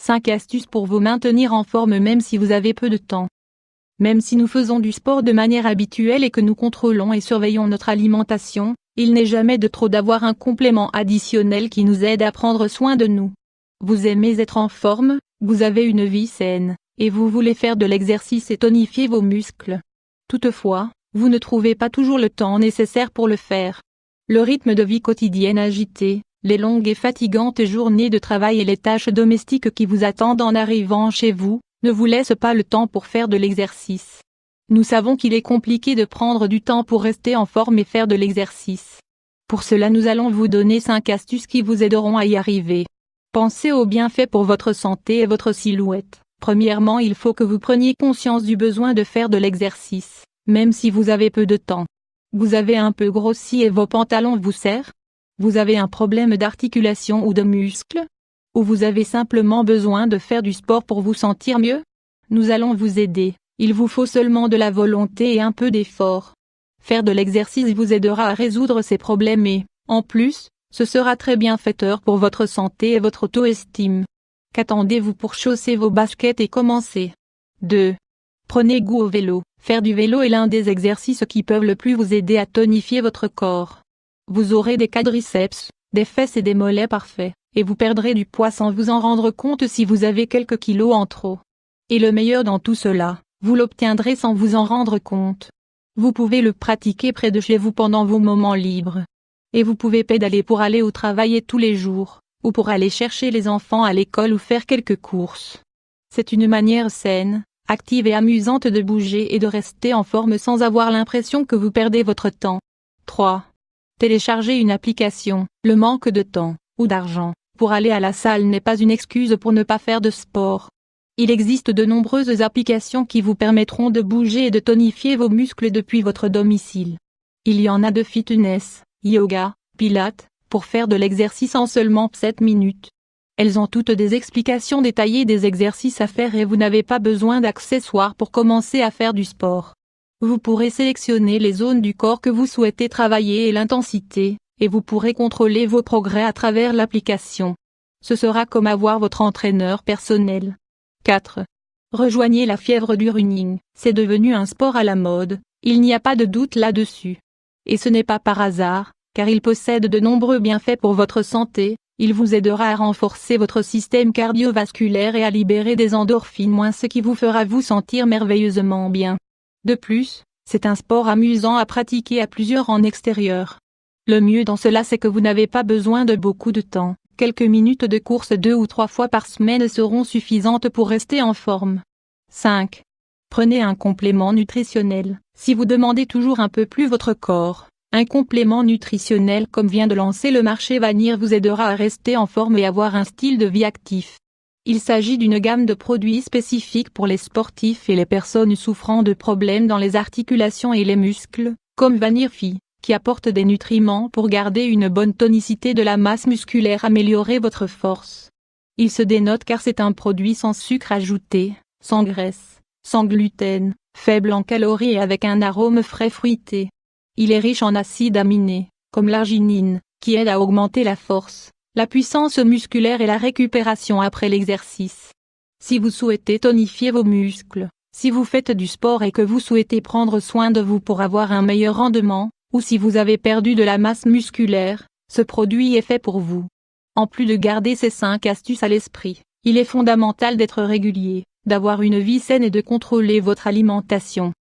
5 astuces pour vous maintenir en forme même si vous avez peu de temps. Même si nous faisons du sport de manière habituelle et que nous contrôlons et surveillons notre alimentation, il n'est jamais de trop d'avoir un complément additionnel qui nous aide à prendre soin de nous. Vous aimez être en forme, vous avez une vie saine, et vous voulez faire de l'exercice et tonifier vos muscles. Toutefois, vous ne trouvez pas toujours le temps nécessaire pour le faire. Le rythme de vie quotidienne agité, les longues et fatigantes journées de travail et les tâches domestiques qui vous attendent en arrivant chez vous, ne vous laissent pas le temps pour faire de l'exercice. Nous savons qu'il est compliqué de prendre du temps pour rester en forme et faire de l'exercice. Pour cela nous allons vous donner 5 astuces qui vous aideront à y arriver. Pensez aux bienfaits pour votre santé et votre silhouette. Premièrement, il faut que vous preniez conscience du besoin de faire de l'exercice, même si vous avez peu de temps. Vous avez un peu grossi et vos pantalons vous serrent? Vous avez un problème d'articulation ou de muscles? Ou vous avez simplement besoin de faire du sport pour vous sentir mieux? Nous allons vous aider, il vous faut seulement de la volonté et un peu d'effort. Faire de l'exercice vous aidera à résoudre ces problèmes et, en plus, ce sera très bienfaiteur pour votre santé et votre auto-estime. Qu'attendez-vous pour chausser vos baskets et commencer? 2. Prenez goût au vélo. Faire du vélo est l'un des exercices qui peuvent le plus vous aider à tonifier votre corps. Vous aurez des quadriceps, des fesses et des mollets parfaits, et vous perdrez du poids sans vous en rendre compte si vous avez quelques kilos en trop. Et le meilleur dans tout cela, vous l'obtiendrez sans vous en rendre compte. Vous pouvez le pratiquer près de chez vous pendant vos moments libres. Et vous pouvez pédaler pour aller au travail tous les jours, ou pour aller chercher les enfants à l'école ou faire quelques courses. C'est une manière saine, active et amusante de bouger et de rester en forme sans avoir l'impression que vous perdez votre temps. 3. Télécharger une application. Le manque de temps, ou d'argent, pour aller à la salle n'est pas une excuse pour ne pas faire de sport. Il existe de nombreuses applications qui vous permettront de bouger et de tonifier vos muscles depuis votre domicile. Il y en a de fitness, yoga, pilates, pour faire de l'exercice en seulement 7 minutes. Elles ont toutes des explications détaillées des exercices à faire et vous n'avez pas besoin d'accessoires pour commencer à faire du sport. Vous pourrez sélectionner les zones du corps que vous souhaitez travailler et l'intensité, et vous pourrez contrôler vos progrès à travers l'application. Ce sera comme avoir votre entraîneur personnel. 4. Rejoignez la fièvre du running. C'est devenu un sport à la mode, il n'y a pas de doute là-dessus. Et ce n'est pas par hasard, car il possède de nombreux bienfaits pour votre santé. Il vous aidera à renforcer votre système cardiovasculaire et à libérer des endorphines, ce qui vous fera vous sentir merveilleusement bien. De plus, c'est un sport amusant à pratiquer à plusieurs en extérieur. Le mieux dans cela c'est que vous n'avez pas besoin de beaucoup de temps. Quelques minutes de course 2 ou 3 fois par semaine seront suffisantes pour rester en forme. 5. Prenez un complément nutritionnel. Si vous demandez toujours un peu plus votre corps, un complément nutritionnel comme vient de lancer le marché Vanir vous aidera à rester en forme et avoir un style de vie actif. Il s'agit d'une gamme de produits spécifiques pour les sportifs et les personnes souffrant de problèmes dans les articulations et les muscles, comme Vanir Phi, qui apporte des nutriments pour garder une bonne tonicité de la masse musculaire, améliorer votre force. Il se dénote car c'est un produit sans sucre ajouté, sans graisse, sans gluten, faible en calories et avec un arôme frais fruité. Il est riche en acides aminés, comme l'arginine, qui aide à augmenter la force, la puissance musculaire et la récupération après l'exercice. Si vous souhaitez tonifier vos muscles, si vous faites du sport et que vous souhaitez prendre soin de vous pour avoir un meilleur rendement, ou si vous avez perdu de la masse musculaire, ce produit est fait pour vous. En plus de garder ces 5 astuces à l'esprit, il est fondamental d'être régulier, d'avoir une vie saine et de contrôler votre alimentation.